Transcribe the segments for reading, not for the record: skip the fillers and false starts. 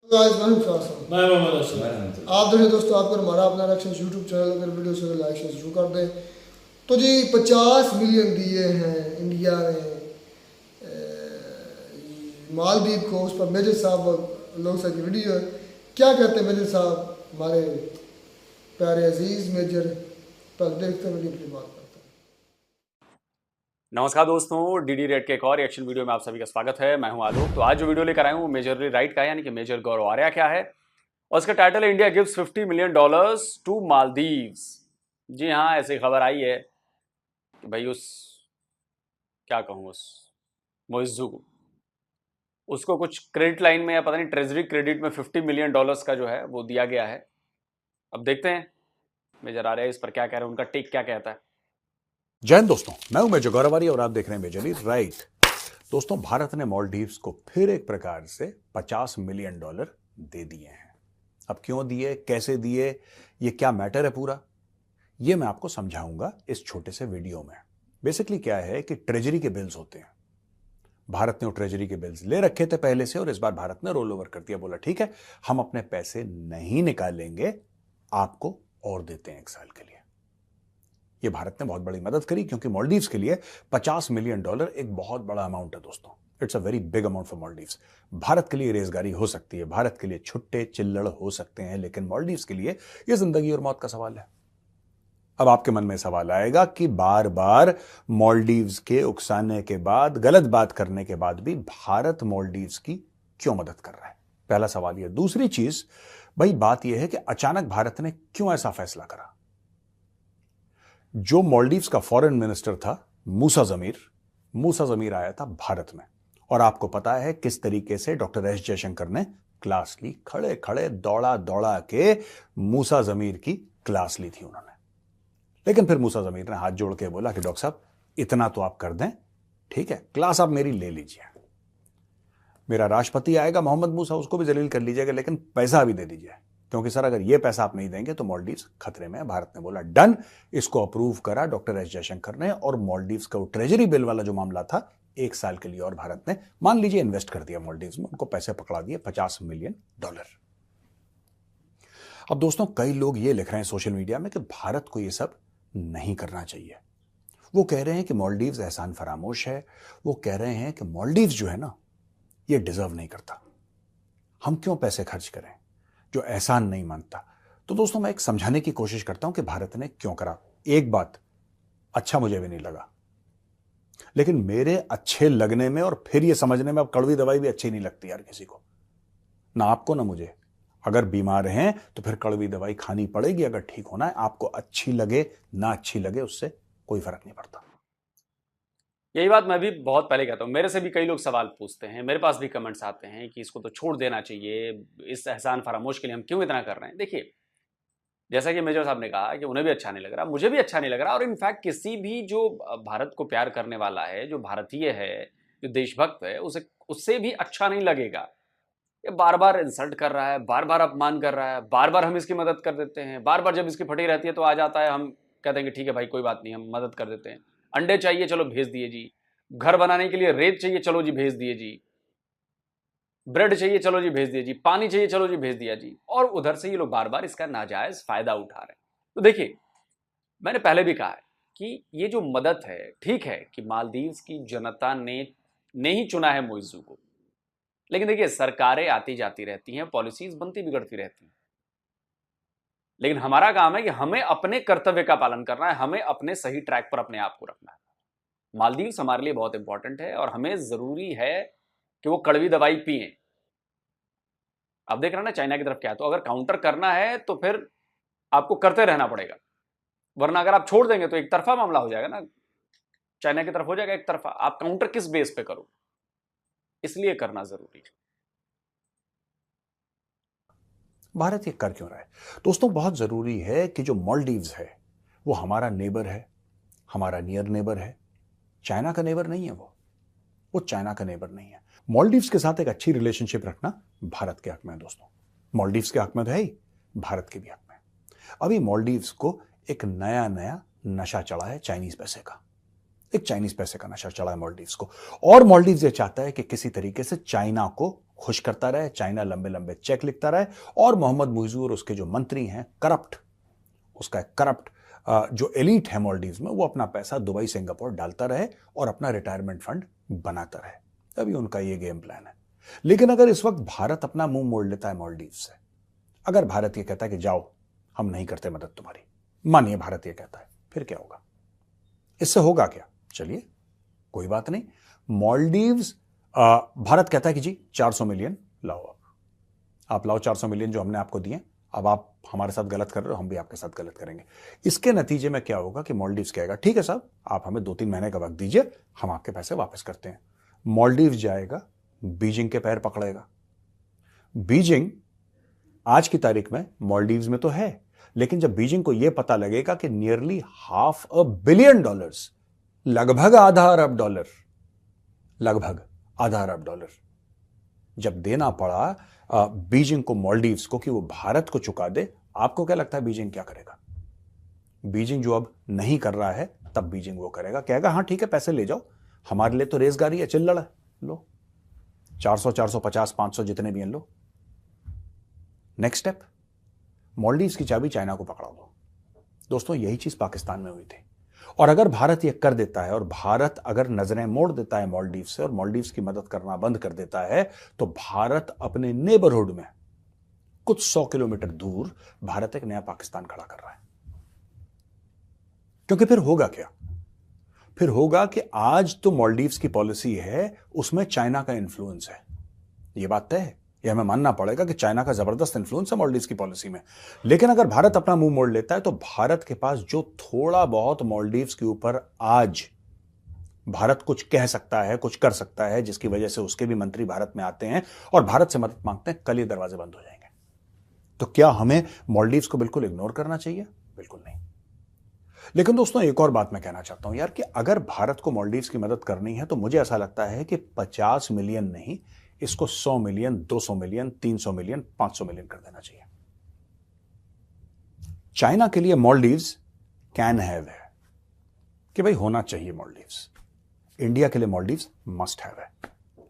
Guys मैं मोहम्मद मैं आप देखिए दोस्तों, आपको हमारा अपना रिएक्शन यूट्यूब चैनल, अगर वीडियो से लाइक शेयर शुरू कर दें तो जी 50 मिलियन दिए हैं इंडिया ने मालदीव को। उस पर मेजर साहब लोग की वीडियो है। क्या कहते हैं मेजर साहब, हमारे प्यारे अजीज मेजर? पर देखते हैं वीडियो की बात करते हैं। नमस्कार दोस्तों, डीडी रेड के एक और रिएक्शन वीडियो में आप सभी का स्वागत है। मैं हूं आलोक। तो आज जो वीडियो लेकर आया हूं वो मेजरली राइट का है, यानी कि मेजर गौरव आर्या क्या है, और इसका टाइटल है India gives $50 million to Maldives. जी हाँ, ऐसी खबर आई है कि भाई उस क्या कहूँ उस मोइज्जू को, उसको कुछ क्रेडिट लाइन में या पता नहीं ट्रेजरी क्रेडिट में $50 मिलियन का जो है वो दिया गया है। अब देखते हैं मेजर आर्या इस पर क्या कह रहे हैं, उनका टेक क्या कहता है। जय हिंद दोस्तों, मैं हूं मेजर गौरव आर्या और आप देख रहे हैं मेजरली राइट। दोस्तों, भारत ने मालदीव्स को फिर एक प्रकार से $50 मिलियन दे दिए हैं। अब क्यों दिए, कैसे दिए, ये क्या मैटर है पूरा, ये मैं आपको समझाऊंगा इस छोटे से वीडियो में। बेसिकली क्या है कि ट्रेजरी के बिल्स होते हैं। भारत ने वो ट्रेजरी के बिल्स ले रखे थे पहले से और इस बार भारत ने रोल ओवर कर दिया। बोला ठीक है, हम अपने पैसे नहीं निकालेंगे, आपको और देते हैं 1 साल के लिए। ये भारत ने बहुत बड़ी मदद करी, क्योंकि मालदीव्स के लिए $50 मिलियन एक बहुत बड़ा अमाउंट है दोस्तों। It's a very big amount for Maldives. Bharat के लिए रेजगारी हो सकती है, भारत के लिए छुट्टे चिल्लड़ हो सकते हैं, लेकिन मालदीव्स के लिए यह जिंदगी और मौत का सवाल है। अब आपके मन में सवाल आएगा कि बार बार मालदीव्स के उकसाने के बाद, गलत बात करने के बाद भी भारत मालदीव्स की क्यों मदद कर रहा है? पहला सवाल यह। दूसरी चीज, भाई बात यह है कि अचानक भारत ने क्यों ऐसा फैसला करा? जो मालदीव्स का फॉरेन मिनिस्टर था मूसा जमीर आया था भारत में, और आपको पता है किस तरीके से डॉक्टर एस जयशंकर ने क्लास ली। खड़े खड़े दौड़ा दौड़ा के मूसा जमीर की क्लास ली थी उन्होंने। लेकिन फिर मूसा जमीर ने हाथ जोड़ के बोला कि डॉक्टर साहब इतना तो आप कर दें, ठीक है, क्लास आप मेरी ले लीजिए। मेरा राष्ट्रपति आएगा मोहम्मद मूसा, उसको भी जलील कर लीजिएगा, लेकिन पैसा भी दे दीजिए, क्योंकि सर अगर ये पैसा आप नहीं देंगे तो मालदीव्स खतरे में है। भारत ने बोला डन, इसको अप्रूव करा डॉक्टर एस जयशंकर ने, और मालदीव्स का वो ट्रेजरी बिल वाला जो मामला था 1 साल के लिए और भारत ने मान लीजिए इन्वेस्ट कर दिया मालदीव्स में, उनको पैसे पकड़ा दिए $50 मिलियन। अब दोस्तों, कई लोग ये लिख रहे हैं सोशल मीडिया में कि भारत को ये सब नहीं करना चाहिए। वो कह रहे हैं कि मालदीव्स एहसान फरामोश है, वो कह रहे हैं कि मालदीव्स जो है ना ये डिजर्व नहीं करता, हम क्यों पैसे खर्च करें जो एहसान नहीं मानता। तो दोस्तों, मैं एक समझाने की कोशिश करता हूं कि भारत ने क्यों करा। एक बात अच्छा मुझे भी नहीं लगा, लेकिन मेरे अच्छे लगने में और फिर यह समझने में अब कड़वी दवाई भी अच्छी नहीं लगती यार किसी को, ना आपको ना मुझे। अगर बीमार हैं तो फिर कड़वी दवाई खानी पड़ेगी। अगर ठीक होना है, आपको अच्छी लगे ना अच्छी लगे उससे कोई फर्क नहीं पड़ता। यही बात मैं भी बहुत पहले कहता हूँ। मेरे से भी कई लोग सवाल पूछते हैं, मेरे पास भी कमेंट्स आते हैं कि इसको तो छोड़ देना चाहिए, इस एहसान फरामोश के लिए हम क्यों इतना कर रहे हैं। देखिए, जैसा कि मेजर साहब ने कहा कि उन्हें भी अच्छा नहीं लग रहा, मुझे भी अच्छा नहीं लग रहा, और इनफैक्ट किसी भी जो भारत को प्यार करने वाला है, जो भारतीय है, जो देशभक्त है, उसे उससे भी अच्छा नहीं लगेगा। ये बार बार इंसल्ट कर रहा है, बार बार अपमान कर रहा है, बार बार हम इसकी मदद कर देते हैं, बार बार जब इसकी फटी रहती है तो आ जाता है, हम कहते हैं कि ठीक है भाई कोई बात नहीं, हम मदद कर देते हैं। अंडे चाहिए, चलो भेज दिए जी। घर बनाने के लिए रेत चाहिए, चलो जी भेज दिए जी। ब्रेड चाहिए, चलो जी भेज दिए जी। पानी चाहिए, चलो जी भेज दिया जी। और उधर से ये लोग बार बार इसका नाजायज फायदा उठा रहे हैं। तो देखिए, मैंने पहले भी कहा है कि ये जो मदद है, ठीक है कि मालदीव्स की जनता ने नहीं चुना है मोइज्जू को, लेकिन देखिए सरकारें आती जाती रहती हैं, पॉलिसीज बनती बिगड़ती रहती हैं, लेकिन हमारा काम है कि हमें अपने कर्तव्य का पालन करना है, हमें अपने सही ट्रैक पर अपने आप को रखना है। मालदीव्स हमारे लिए बहुत इंपॉर्टेंट है और हमें जरूरी है कि वो कड़वी दवाई पिए। अब देख रहे हैं ना चाइना की तरफ क्या है, तो अगर काउंटर करना है तो फिर आपको करते रहना पड़ेगा, वरना अगर आप छोड़ देंगे तो एक तरफा मामला हो जाएगा ना, चाइना की तरफ हो जाएगा एक तरफा। आप काउंटर किस बेस पे करो, इसलिए करना जरूरी है। भारत ये कर क्यों रहा है? दोस्तों, बहुत जरूरी है कि जो मालदीव्स है वो हमारा नेबर है, हमारा नियर नेबर है। चाइना का नेबर नहीं है वो चाइना का नेबर नहीं है। मालदीव्स के साथ एक अच्छी रिलेशनशिप रखना भारत के हक में है दोस्तों। मालदीव्स के हक में तो है ही, भारत के भी हक में। अभी मालदीव्स को एक नया नया नशा चढ़ा है चाइनीज पैसे का। एक चाइनीज पैसे का नशा चढ़ा है मालदीव्स को, और मालदीव्स ये चाहता है कि किसी तरीके से चाइना को खुश करता रहे, चाइना लंबे लंबे चेक लिखता रहे और मोहम्मद मुइज़ू और उसके जो मंत्री हैं करप्ट जो एलीट है मालदीव्स में, वो अपना पैसा दुबई सिंगापुर डालता रहे और अपना रिटायरमेंट फंड बनाता रहे। तभी उनका ये गेम प्लान है। लेकिन अगर इस वक्त भारत अपना मुंह मोड़ लेता है मालदीव से, अगर भारत ये कहता है कि जाओ हम नहीं करते मदद तुम्हारी, मानिए भारत ये कहता है, फिर क्या होगा? इससे होगा क्या? चलिए कोई बात नहीं, मालदीव्स भारत कहता है कि जी 400 मिलियन लाओ, आप लाओ 400 मिलियन जो हमने आपको दिए, अब आप हमारे साथ गलत कर रहे हो, हम भी आपके साथ गलत करेंगे। इसके नतीजे में क्या होगा कि मालदीव्स कहेगा ठीक है साहब, आप हमें 2-3 महीने का वक्त दीजिए, हम आपके पैसे वापस करते हैं। मालदीव्स जाएगा, बीजिंग के पैर पकड़ेगा। बीजिंग आज की तारीख में मालदीव्स में तो है, लेकिन जब बीजिंग को यह पता लगेगा कि नियरली $500 बिलियन, लगभग आधा अरब डॉलर जब देना पड़ा बीजिंग को मालदीव्स को कि वो भारत को चुका दे, आपको क्या लगता है बीजिंग क्या करेगा? बीजिंग जो अब नहीं कर रहा है, तब बीजिंग वो करेगा, कहेगा हाँ ठीक है पैसे ले जाओ, हमारे लिए तो रेसगारी है, चिल्लड़ है, लो 400, 450, 500 जितने भी हैं लो। नेक्स्ट स्टेप, मालदीव्स की चाबी चाइना को पकड़ा दो। दोस्तों यही चीज पाकिस्तान में हुई थी, और अगर भारत ये कर देता है और भारत अगर नजरें मोड़ देता है मालदीव्स से और मालदीव्स की मदद करना बंद कर देता है, तो भारत अपने नेबरहुड में कुछ 100 किलोमीटर दूर भारत एक नया पाकिस्तान खड़ा कर रहा है। क्योंकि फिर होगा क्या? फिर होगा कि आज तो मालदीव्स की पॉलिसी है, उसमें चाइना का इन्फ्लुएंस है, यह बात तय है, यह हमें मानना पड़ेगा कि चाइना का जबरदस्त इन्फ्लुएंस है मालदीव्स की पॉलिसी में। लेकिन अगर भारत अपना मुंह मोड़ लेता है, तो भारत के पास जो थोड़ा बहुत मालदीव्स के ऊपर आज भारत कुछ कह सकता है, कुछ कर सकता है, जिसकी वजह से उसके भी मंत्री भारत में आते हैं और भारत से मदद मांगते हैं, कल ये दरवाजे बंद हो जाएंगे। तो क्या हमें मालदीव्स को बिल्कुल इग्नोर करना चाहिए? बिल्कुल नहीं। लेकिन दोस्तों एक और बात मैं कहना चाहता हूं यार, कि अगर भारत को मालदीव्स की मदद करनी है, तो मुझे ऐसा लगता है कि 50 मिलियन नहीं, इसको 100 मिलियन, 200 मिलियन, 300 मिलियन, 500 मिलियन कर देना चाहिए। चाइना के लिए मालदीव्स कैन हैव है कि भाई होना चाहिए मालदीव्स, इंडिया के लिए मालदीव्स मस्ट हैव है।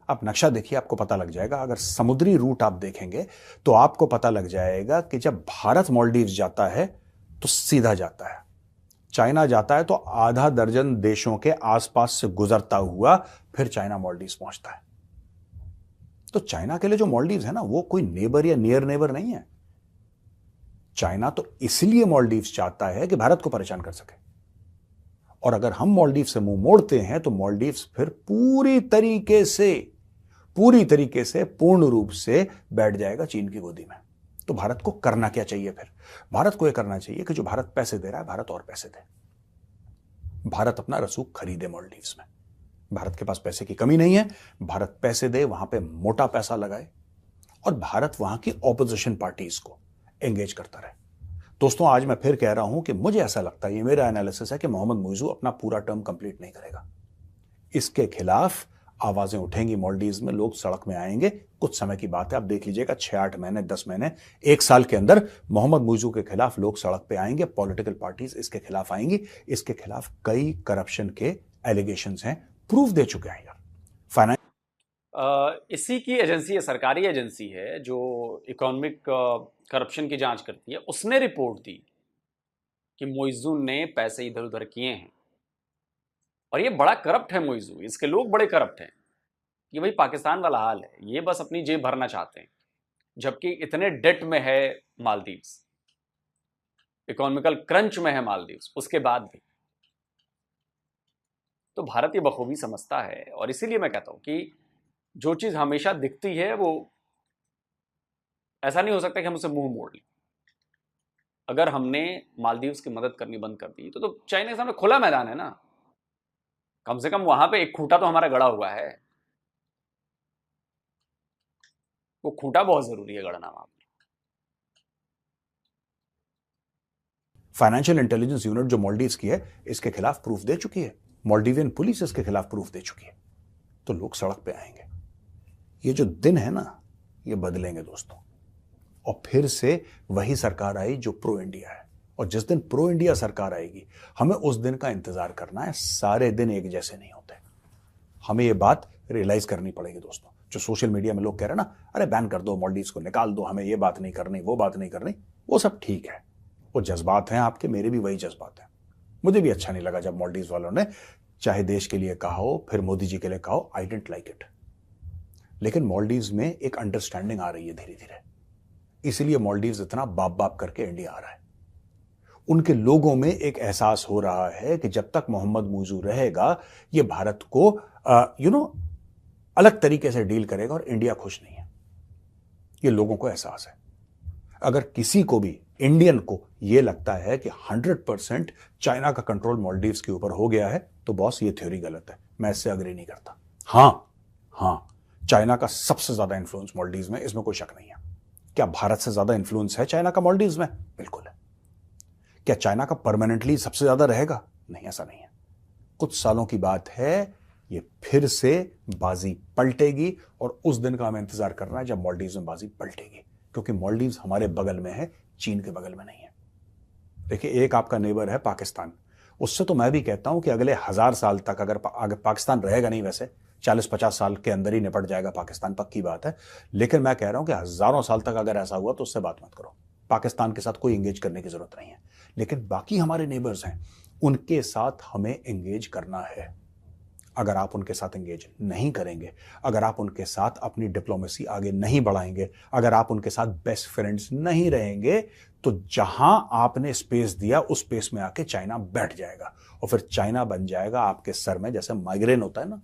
आप नक्शा देखिए, आपको पता लग जाएगा, अगर समुद्री रूट आप देखेंगे तो आपको पता लग जाएगा कि जब भारत मालदीव्स जाता है तो सीधा जाता है, चाइना जाता है तो आधा दर्जन देशों के आसपास से गुजरता हुआ फिर चाइना मालदीव्स पहुंचता है। तो चाइना के लिए जो मालदीव्स है ना, वो कोई नेबर या नियर नेबर नहीं है। चाइना तो इसलिए मालदीव्स चाहता है कि भारत को परेशान कर सके, और अगर हम मालदीव्स से मुंह मोड़ते हैं तो मालदीव्स फिर पूरी तरीके से पूर्ण रूप से बैठ जाएगा चीन की गोदी में। तो भारत को करना क्या चाहिए? फिर भारत को यह करना चाहिए कि जो भारत पैसे दे रहा है, भारत और पैसे दे, भारत अपना रसूख खरीदे मालदीव्स में। भारत के पास पैसे की कमी नहीं है, भारत पैसे दे, वहां पे मोटा पैसा लगाए, और भारत वहां की ऑपोजिशन पार्टीज को एंगेज करता रहे। दोस्तों आज मैं फिर कह रहा हूं कि मुझे ऐसा लगता है, ये मेरा एनालिसिस है, कि मोहम्मद मुइज़ू अपना पूरा टर्म कंप्लीट नहीं करेगा। इसके खिलाफ आवाजें उठेंगी मालदीव्स में, लोग सड़क में आएंगे, कुछ समय की बात है, आप देख लीजिएगा 6-8 महीने, 10 महीने, 1 साल के अंदर मोहम्मद मुइज़ू के खिलाफ लोग सड़क पे आएंगे, पॉलिटिकल पार्टीज इसके खिलाफ आएंगी। इसके खिलाफ कई करप्शन के एलिगेशंस हैं, प्रूफ दे चुके हैं यार। इसी की एजेंसी है, सरकारी एजेंसी है जो इकोनॉमिक करप्शन की जांच करती है, उसने रिपोर्ट दी कि मुइज़ू ने पैसे इधर उधर किए हैं, और ये बड़ा करप्ट है मुइज़ू, इसके लोग बड़े करप्ट हैं। ये भाई पाकिस्तान वाला हाल है, ये बस अपनी जेब भरना चाहते हैं, जबकि इतने डेट में है मालदीव्स, इकोनॉमिकल क्रंच में है मालदीव्स, उसके बाद भी। तो भारत ये बखूबी समझता है, और इसीलिए मैं कहता हूं कि जो चीज हमेशा दिखती है, वो ऐसा नहीं हो सकता कि हम उसे मुंह मोड़ लें। अगर हमने मालदीव्स की मदद करनी बंद कर दी तो चाइना के सामने खुला मैदान है ना, कम से कम वहां पे एक खूंटा तो हमारा गड़ा हुआ है, वो खूंटा बहुत जरूरी है गड़ना वहां पर। फाइनेंशियल इंटेलिजेंस यूनिट जो मालदीव्स की है, इसके खिलाफ प्रूफ दे चुकी है, मालदीवियन पुलिस इसके खिलाफ प्रूफ दे चुकी है, तो लोग सड़क पे आएंगे। ये जो दिन है ना, ये बदलेंगे दोस्तों, और फिर से वही सरकार आई जो प्रो इंडिया है, और जिस दिन प्रो इंडिया सरकार आएगी, हमें उस दिन का इंतजार करना है। सारे दिन एक जैसे नहीं होते, हमें ये बात रियलाइज करनी पड़ेगी दोस्तों। जो सोशल मीडिया में लोग कह रहे हैं ना, अरे बैन कर दो, मालदीव्स को निकाल दो, हमें ये बात नहीं करनी, वो बात नहीं करनी, वो सब ठीक है, वो जज्बात हैं आपके, मेरे भी वही जज्बात हैं। मुझे भी अच्छा नहीं लगा जब मालदीव्स वालों ने चाहे देश के लिए कहा हो, फिर मोदी जी के लिए कहा हो, आई डेंट लाइक इट। लेकिन मालदीव्स में एक अंडरस्टैंडिंग आ रही है धीरे धीरे, इसलिए मालदीव्स इतना बाप बाप करके इंडिया आ रहा है। उनके लोगों में एक एहसास हो रहा है कि जब तक मोहम्मद मुइज़ू रहेगा, ये भारत को अलग तरीके से डील करेगा और इंडिया खुश नहीं है। ये लोगों को एहसास है। अगर किसी को भी, इंडियन को, यह लगता है कि 100% चाइना का कंट्रोल मालदीव्स के ऊपर हो गया है, तो बॉस ये थ्योरी गलत है, मैं इससे अग्री नहीं करता। हां, चाइना का सबसे ज्यादा इंफ्लुएंस मालदीव्स में, इसमें कोई शक नहीं है। क्या भारत से ज्यादा इंफ्लुएंस है चाइना का मालदीव्स में? बिल्कुल है। क्या चाइना का परमानेंटली सबसे ज्यादा रहेगा? नहीं, ऐसा नहीं है। कुछ सालों की बात है, ये फिर से बाजी पलटेगी और उस दिन का हमें इंतजार करना है जब मालदीव्स में बाजी पलटेगी, क्योंकि मालदीव्स हमारे बगल में है, चीन के बगल में नहीं है। देखिए, एक आपका नेबर है पाकिस्तान, उससे तो मैं भी कहता हूं कि अगले 1000 साल तक अगर पाकिस्तान रहेगा नहीं, वैसे 40-50 साल के अंदर ही निपट जाएगा पाकिस्तान, पक्की बात है, लेकिन मैं कह रहा हूं कि हजारों साल तक अगर ऐसा हुआ तो उससे बात मत करो। पाकिस्तान के साथ कोई एंगेज करने की जरूरत नहीं है। लेकिन बाकी हमारे नेबर्स हैं, उनके साथ हमें एंगेज करना है। अगर आप उनके साथ एंगेज नहीं करेंगे, अगर आप उनके साथ अपनी डिप्लोमेसी आगे नहीं बढ़ाएंगे, अगर आप उनके साथ बेस्ट फ्रेंड्स नहीं रहेंगे, तो जहां आपने स्पेस दिया उस स्पेस में आके चाइना बैठ जाएगा और फिर चाइना बन जाएगा आपके सर में, जैसे माइग्रेन होता है ना,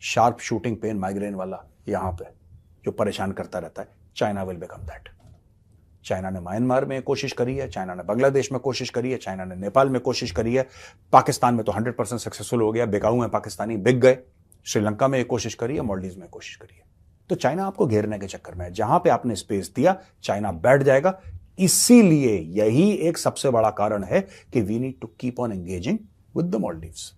शार्प शूटिंग पेन माइग्रेन वाला, यहां पे जो परेशान करता रहता है, China will become that. China ने म्यांमार में कोशिश करी है, चाइना ने बांग्लादेश में कोशिश करी है, चाइना ने नेपाल में कोशिश करी है, पाकिस्तान में तो 100% सक्सेसफुल हो गया, बिकाऊ हैं पाकिस्तानी, बिक गए। श्रीलंका में एक कोशिश करी है, मालदीव्स में कोशिश करी है। तो चाइना आपको घेरने के चक्कर में है, जहां पे आपने स्पेस दिया चाइना बैठ जाएगा। इसीलिए यही एक सबसे बड़ा कारण है कि we need to keep on engaging with the Maldives.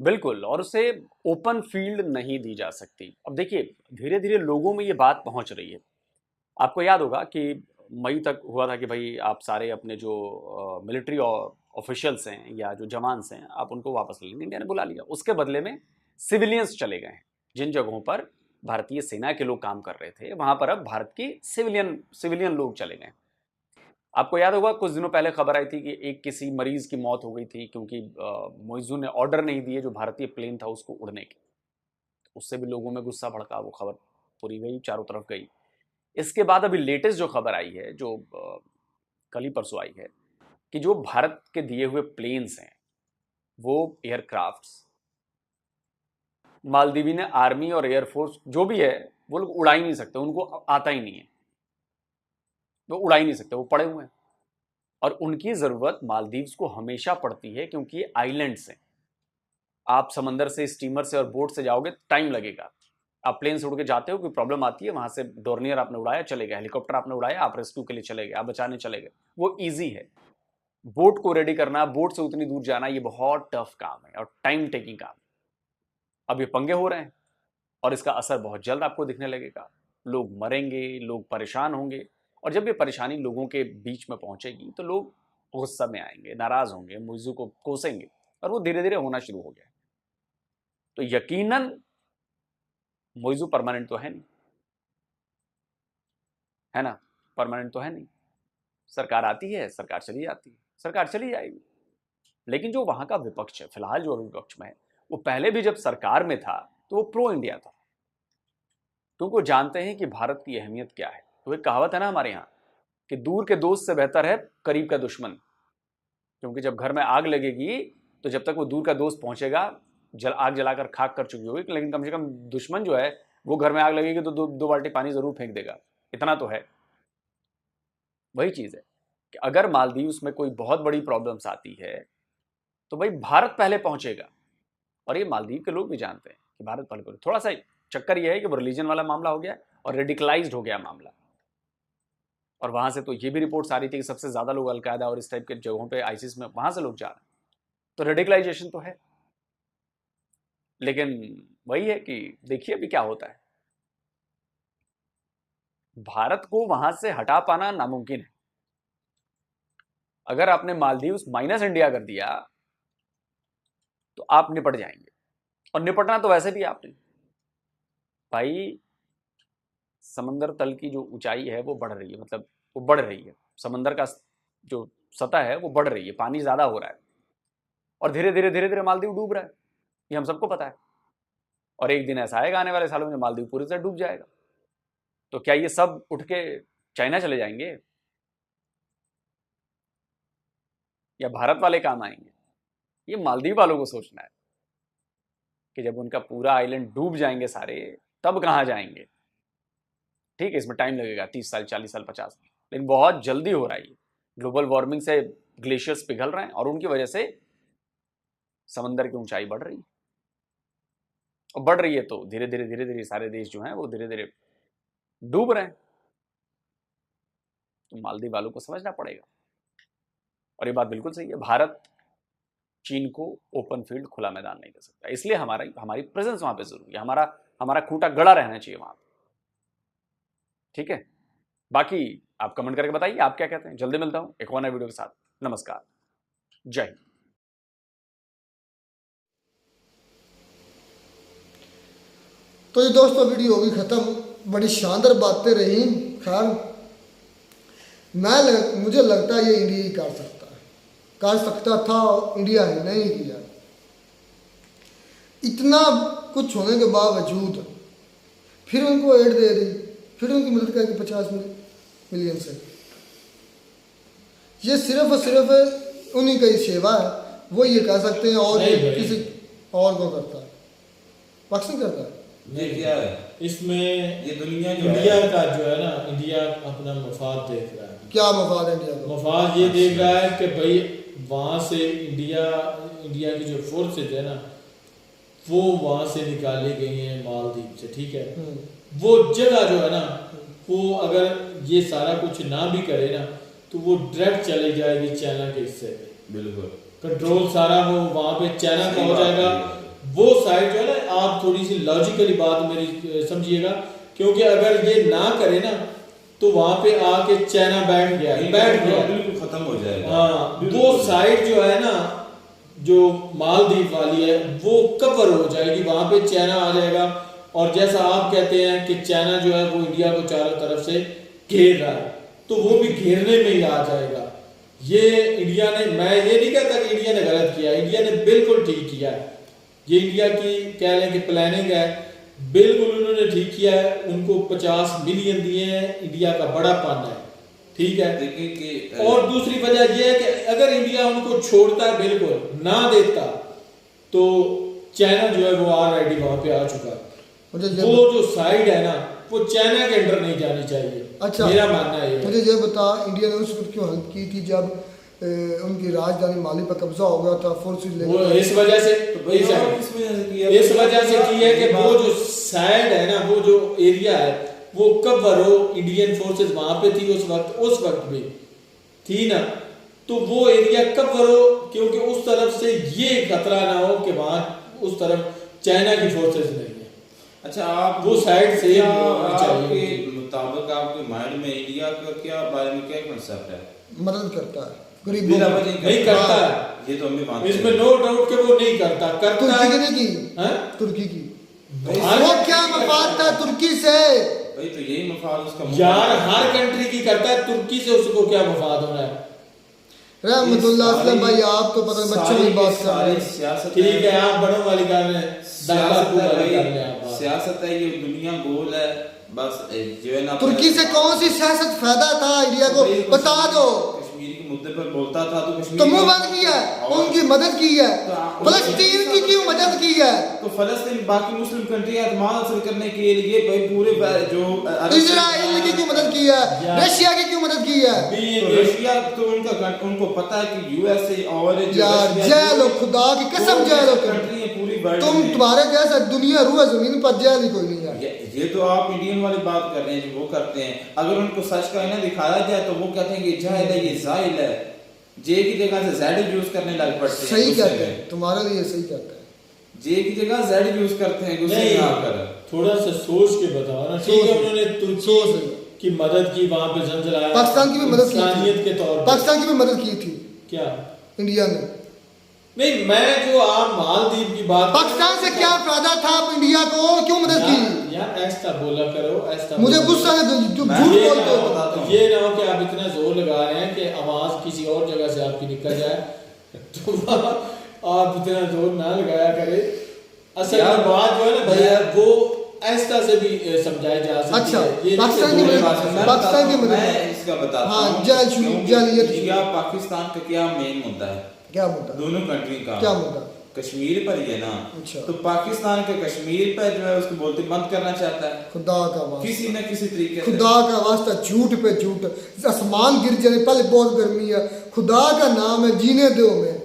बिल्कुल, और उसे ओपन फील्ड नहीं दी जा सकती। अब देखिए, धीरे धीरे लोगों में ये बात पहुंच रही है। आपको याद होगा कि मई तक हुआ था कि भाई आप सारे अपने जो मिलिट्री ऑफिशियल्स हैं या जो जवान्स हैं, आप उनको वापस ले लेंगे। इंडिया ने बुला लिया, उसके बदले में सिविलियंस चले गए हैं। जिन जगहों पर भारतीय सेना के लोग काम कर रहे थे, वहां पर अब भारत की सिविलियन लोग चले गए। आपको याद होगा कुछ दिनों पहले खबर आई थी कि एक किसी मरीज की मौत हो गई थी क्योंकि मोइज़ू ने ऑर्डर नहीं दिए जो भारतीय प्लेन था उसको उड़ने के। उससे भी लोगों में गुस्सा भड़का, वो खबर पूरी गई, चारों तरफ गई। इसके बाद अभी लेटेस्ट जो खबर आई है, जो कल ही परसों आई है, कि जो भारत के दिए हुए प्लेन्स हैं, वो एयरक्राफ्ट्स मालदीवी ने आर्मी और एयरफोर्स जो भी है, वो लोग उड़ा ही नहीं सकते, उनको आता ही नहीं है, वो उड़ा ही नहीं सकते, वो पड़े हुए हैं। और उनकी जरूरत मालदीव्स को हमेशा पड़ती है क्योंकि ये आइलैंड्स हैं। आप समंदर से, स्टीमर से और बोट से जाओगे, टाइम लगेगा। आप प्लेन से उड़ के जाते हो, कोई प्रॉब्लम आती है, वहां से डोर्नियर आपने उड़ाया, चले गए। हेलीकॉप्टर आपने उड़ाया, आप रेस्क्यू के लिए चले गए, आप बचाने चले गए, वो ईजी है। बोट को रेडी करना, बोट से उतनी दूर जाना, ये बहुत टफ काम है और टाइम टेकिंग काम है। अब ये पंगे हो रहे हैं और इसका असर बहुत जल्द आपको दिखने लगेगा। लोग मरेंगे, लोग परेशान होंगे, और जब ये परेशानी लोगों के बीच में पहुंचेगी तो लोग गुस्सा में आएंगे, नाराज होंगे, मुइज़ू को कोसेंगे, और वो धीरे धीरे होना शुरू हो गया। तो यकीनन मुइज़ू परमानेंट तो है नहीं, है ना, परमानेंट तो है नहीं। सरकार आती है, सरकार चली जाती है, सरकार चली जाएगी। लेकिन जो वहां का विपक्ष है, फिलहाल जो विपक्ष में है, वो पहले भी जब सरकार में था तो वो प्रो इंडिया था, क्योंकि वो जानते हैं कि भारत की अहमियत क्या है। तो एक कहावत है ना हमारे यहाँ कि दूर के दोस्त से बेहतर है करीब का दुश्मन, क्योंकि जब घर में आग लगेगी तो जब तक वो दूर का दोस्त पहुंचेगा, आग जलाकर खाक कर चुकी होगी, लेकिन कम से कम दुश्मन जो है वो घर में आग लगेगी तो दो बाल्टी पानी जरूर फेंक देगा, इतना तो है। वही चीज है कि अगर मालदीव्स में कोई बहुत बड़ी प्रॉब्लम्स आती है तो भाई भारत पहले पहुंचेगा, और ये मालदीव के लोग भी जानते हैं कि भारत पहले पहुंचेगा। थोड़ा सा चक्कर ये है कि वो रिलीजन वाला मामला हो गया और रेडिकलाइज्ड हो गया मामला, और वहां से तो ये भी रिपोर्ट्स आ रही थी कि सबसे ज्यादा लोग अलकायदा और इस टाइप के जगहों पे, आईसिस में, वहां से लोग जा रहे हैं। तो रेडिकलाइजेशन तो है, लेकिन वही है कि देखिए अभी क्या होता है। भारत को वहां से हटा पाना नामुमकिन है। अगर आपने मालदीव्स माइनस इंडिया कर दिया तो आप निपट जाएंगे, और निपटना तो वैसे भी आपने, भाई समंदर तल की जो ऊंचाई है वो बढ़ रही है, मतलब वो बढ़ रही है, समंदर का जो सतह है वो बढ़ रही है, पानी ज़्यादा हो रहा है और धीरे धीरे मालदीव डूब रहा है, ये हम सबको पता है। और एक दिन ऐसा आएगा आने वाले सालों में मालदीव पूरी तरह डूब जाएगा। तो क्या ये सब उठ के चाइना चले जाएंगे या भारत वाले काम आएंगे? ये मालदीव वालों को सोचना है कि जब उनका पूरा आइलैंड डूब जाएंगे सारे, तब कहाँ जाएंगे। ठीक है, इसमें टाइम लगेगा, 30 साल, 40 साल, 50 साल, लेकिन बहुत जल्दी हो रहा है। ये ग्लोबल वार्मिंग से ग्लेशियर्स पिघल रहे हैं और उनकी वजह से समंदर की ऊंचाई बढ़ रही है, और बढ़ रही है तो धीरे धीरे सारे देश जो हैं वो धीरे धीरे डूब रहे हैं। तो मालदीव वालों को समझना पड़ेगा, और ये बात बिल्कुल सही है, भारत चीन को ओपन फील्ड, खुला मैदान नहीं दे सकता, इसलिए हमारी प्रेजेंस वहां पे जरूरी है, हमारा खूंटा गड़ा रहना चाहिए वहां पे। ठीक है, बाकी आप कमेंट करके बताइए आप क्या कहते हैं। जल्दी मिलता हूं एक और नए वीडियो के साथ। नमस्कार, जय हिंद। तो ये दोस्तों वीडियो होगी ख़त्म, बड़ी शानदार बातें रही। खैर मुझे लगता है ये इंडिया ही कर सकता था, इंडिया ही नहीं किया। इतना कुछ होने के बावजूद फिर उनको एड दे दी, फिर उनकी मदद करके 50 मिलियन से। ये सिर्फ और सिर्फ उन्हीं का ही सेवा है, वो ये कह सकते हैं, और किसी और को करता है, पाकिस्तान करता है। ये क्या है इसमें, ये दुनिया जो इंडिया है का जो है ना, इंडिया अपना मफाद देख रहा है। क्या मफाद है इंडिया का? मफाद ये देख रहा है कि भाई वहाँ से इंडिया की जो फोर्सेज है ना, वो वहाँ से निकाली गई हैं मालदीव से। ठीक है, वो जगह जो है ना, वो अगर ये सारा कुछ ना भी करे ना, तो वो डायरेक्ट चली जाएगी चाइना के हिस्से पे। बिल्कुल कंट्रोल सारा वो वहाँ पे चाइना का हो जाएगा। वो साइड जो है ना, आप थोड़ी सी लॉजिकली बात मेरी समझिएगा, क्योंकि अगर ये ना करे ना, तो वहां पे आके चाइना बैठ गया, बिल्कुल खत्म हो जाएगा। हाँ, वो साइड जो है ना, जो मालदीव वाली है, वो कवर हो जाएगी, वहां पे चाइना आ जाएगा। और जैसा आप कहते हैं कि चाइना जो है वो इंडिया को चारों तरफ से घेर रहा है, तो वो भी घेरने में ही आ जाएगा। ये इंडिया ने, मैं ये नहीं कहता कि इंडिया ने गलत किया, इंडिया ने बिल्कुल ठीक किया है। ये इंडिया की कह लें कि प्लानिंग है, बिल्कुल उन्होंने ठीक किया है। उनको 50 मिलियन दिए हैं, इंडिया का बड़ा पन है। ठीक है, देखिए और दूसरी वजह यह है कि अगर इंडिया उनको छोड़ता है, बिल्कुल ना देता, तो चाइना जो है वो ऑलरेडी वहां पे आ चुका है। वो जो साइड है ना, वो चाइना के अंडर नहीं जानी चाहिए। अच्छा, मेरा मानना है। मुझे ये बता, इंडिया ने उस वक्त क्यों हेल्प की थी जब उनकी राजधानी माली पर कब्जा हो गया था, फोर्सेस ले? वो इस वजह से, इस वजह से की है कि वो जो साइड है ना, वो जो एरिया है, वो कवर हो, इंडियन फोर्सेस वहां पे थी उस वक्त भी थी ना, तो वो एरिया कवर हो, क्योंकि उस तरफ से ये खतरा ना हो कि वहां उस तरफ चाइना की फोर्सेस नहीं है। अच्छा, आप वो साइड से आपके मुताबिक आपके माइंड में इंडिया का क्या बारे में क्या कंसेप्ट है? मदद करता है गरीबों की, नहीं करता है, ये तो हम भी मानते हैं, इसमें नो डाउट कि वो नहीं करता। तुर्की की नहीं की, तुर्की की वो क्या मफाद था तुर्की से? भाई तो यही मफाद उसका यार, हर कंट्री की करता है, तुर्की से उसको क्या मफाद होना है? रहमतुल्लाह असलम भाई, आप तो पता बच्चों की बात कर रहे हैं। ठीक है, आप बड़ों वाली कर रहे हैं, सियासत है, ये दुनिया गोल है, बस जो है ना। तुर्की से कौन सी सियासत फायदा था इंडिया को, बता दो। कश्मीर के मुद्दे पर बोलता था तो कश्मीर तो मुंह बंद किया है, उनकी मदद की है, फलस्तीन की क्यों मदद की है? तो फलस्तीन बाकी मुस्लिम कंट्री एतमाद हासिल करने के लिए भाई पूरे जो इजराइल की क्यों मदद की है, रशिया की क्यों मदद की है? तो रशिया तो उनको पता है कि यूएसए और यार जय लो, खुदा की कसम जय लो, कंट्री है पूरी वर्ल्ड तुम तुम्हारे जैसा दुनिया रूह जमीन पर जय कोई नहीं है। ये तो आप इंडियन वाली बात कर रहे हैं जो वो करते हैं। अगर उनको सच का ना दिखाया जाए तो वो कहते हैं कि जाहिल है, ये जाहिल है, जे की जगह से जेड यूज करने लग पड़ते हैं। सही कहते हैं, तुम्हारे लिए सही कहते हैं, जे की जगह जेड यूज करते हैं, गुस्से में आकर। थोड़ा सा सोच के बताओ ना। ठीक है, उन्होंने तुर्की की मदद की, वहां पे जंग चलाया, पाकिस्तान की भी मदद की इंसानियत के तौर पर, पाकिस्तान की भी मदद की थी क्या इंडिया ने? नहीं, मैं जो आप मालदीव की बात पाकिस्तान से क्या फायदा था आप इंडिया को, क्यों मदद की? यार ऐसा बोला करो, ऐसा मुझे बोला गुस्सा करो। है, झूठ मैं बोलते ये हो। बताता हूँ। ये ना हो कि आप इतना जोर लगा रहे हैं कि आवाज किसी और जगह से आपकी निकल जाए, तो आप इतना जोर ना लगाया करें। असल यार, में बात जो है ना भैया, वो ऐसा से भी समझाई जा सकती अच्छा, है। ये नहीं पाकिस्तान कि की बोले मदद- बात है। पाकिस्तान की मदद- मैं इसका बताता हाँ, हूँ जालियत- क्योंकि इंडिया पाकिस्तान का क्या मेन मुद्दा है, क्या मुद्दा? दोनों कंट्री का क्या मुद्दा? कश्मीर पर ही है ना। अच्छा। तो पाकिस्तान के कश्मीर पर जो है उसको बोलते बंद करना चाहता है खुदा का वास्ता, किसी न किसी तरीके से। खुदा का वास्ता, झूठ पे झूठ, आसमान गिर जाए, पहले बहुत गर्मी है, खुदा का नाम है, जीने दो हमें।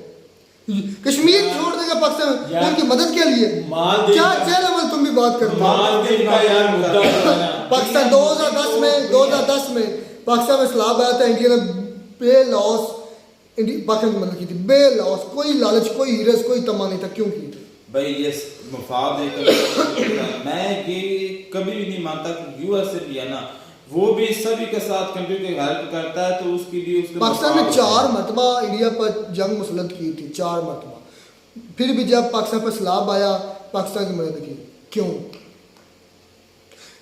कश्मीर छोड़ देगा पाकिस्तान यार, उनकी मदद के लिए? मालदीव क्या का- क्या लेवल तुम भी बात करते हो? मालदीव का यार मुद्दा जो है ना, पाकिस्तान 2010 में पाकिस्तान में सलाब आया था, इंडिया ने बे लॉस पाकिस्तान की मदद की थी, बे लॉस, कोई लालच, कोई हिरस, कोई तमा नहीं था। क्यों की थी? भाई ये मफाद है। मैं ये कभी भी नहीं मानता कि यूएस से भी है ना, वो भी सभी के साथ कंट्री के हेल्प करता है, तो उसकी भी उसके पाकिस्तान ने मफाद 4 होते हैं। मरतबा इंडिया पर जंग मुसलत की थी, 4 मरतबा, फिर भी जब पाकिस्तान पर सलाब आया पाकिस्तान की मदद की। क्यों?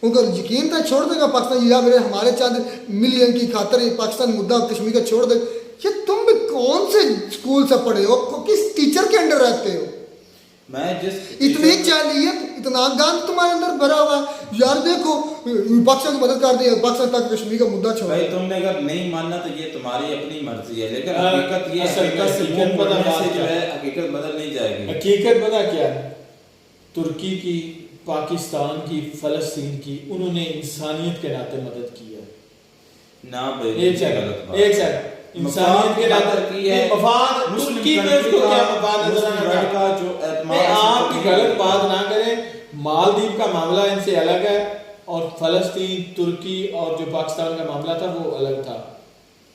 उनको यकीन था छोड़ देगा पाकिस्तान, या मेरे हमारे चंद मिलियन की खातर ये पाकिस्तान मुद्दा कश्मीर का छोड़ दे। ये तुम भी कौन से स्कूल से पढ़े हो, किस टीचर के अंडर रहते हो? मैं जिस इतनी जालियत, इतना गंद तुम्हारे अंदर भरा हुआ है। यार देखो पाकिस्तान की मदद कर दी, पाकिस्तान तक कश्मीर का मुद्दा छोड़ भाई दिया। तुमने अगर नहीं मानना तो ये तुम्हारी अपनी मर्जी है, लेकिन हाँ, हकीकत ये है, असल हकीकत से हकीकत मुंह पता मोड़ने बात से जो क्या है हकीकत बदल नहीं जाएगी। हकीकत पता क्या है? तुर्की की, पाकिस्तान की, फलस्तीन की, उन्होंने इंसानियत के नाते मदद की है। ना भाई एक ये गलत सेकंड, बात। एक सेकंड, इंसानियत के नाते की है, मफाद, मुस्लिम तुर्की में कंट्री उसको का- क्या मफाद नजर मुस्लिम आना वर्ल्ड था? का जो एतमाद नहीं, है, आपकी उसको गलत नहीं बात ना करें। मालदीव का मामला इनसे अलग है, और फलस्तीन, तुर्की और जो पाकिस्तान का मामला था वो अलग था।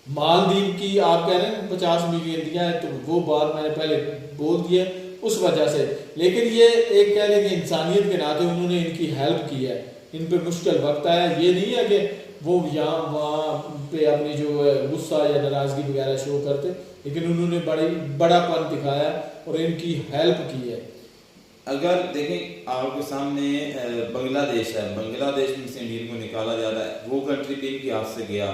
मालदीव की आप कह रहे हैं 50 मिलियन दिया है, तो वो बात मैंने पहले बोल दी है उस वजह से। लेकिन ये एक कह लें कि इंसानियत के नाते उन्होंने इनकी हेल्प की है, इन पे मुश्किल वक्त आया। ये नहीं है कि वो यहाँ वहाँ पे अपनी जो गुस्सा या नाराज़गी वगैरह शो करते, लेकिन उन्होंने बड़ापन दिखाया और इनकी हेल्प की है। अगर देखें आपके सामने बांग्लादेश है, बांग्लादेश में से इंडियन को निकाला जा रहा है, वो कंट्री भी इनके हाथ से गया।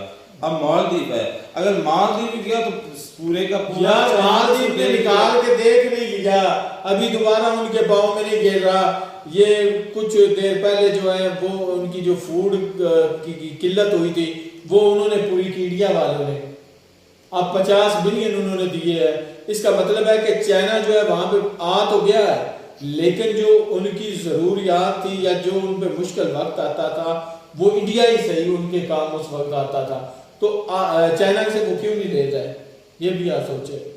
अब मालदीव है, अगर मालदीव गया तो पूरे का पूरा यार मालदीव ने निकाल के देख नहीं लिया, अभी दोबारा उनके पाँव में नहीं गिर रहा। ये कुछ देर पहले जो है वो उनकी जो फूड की किल्लत हुई थी वो उन्होंने पूरी की इंडिया वालों ने। अब 50 बिलियन उन्होंने दिए है, इसका मतलब है कि चाइना जो है वहां पे आ तो गया है, लेकिन जो उनकी जरूरियात थी या जो उन पे मुश्किल वक्त आता था वो इंडिया ही सही उनके काम उस वक्त आता था। तो चाइना से वो क्यों नहीं ले जाए, ये भी आप सोचे।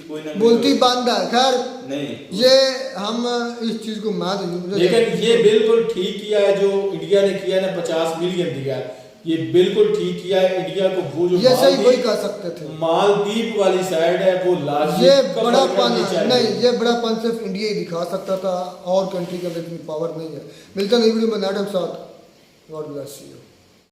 कोई ना बोलती बंद है। खैर नहीं, ये हम इस चीज को मैं तो लेकिन ये बिल्कुल ठीक किया है जो इंडिया ने किया ना, 50 मिलियन दिया है, ये बिल्कुल ठीक किया है इंडिया को। वो जो ये सही वही मालदीव कर सकते थे। मालदीव वाली साइड है वो लाजमी ये कवर बड़ापन करनी है, चाहिए। नहीं ये बड़ापन सिर्फ इंडिया ही दिखा सकता था, और कंट्री के अंदर इतनी पावर नहीं है। मिलता नहीं वीडियो में नाटक साथ। God bless you.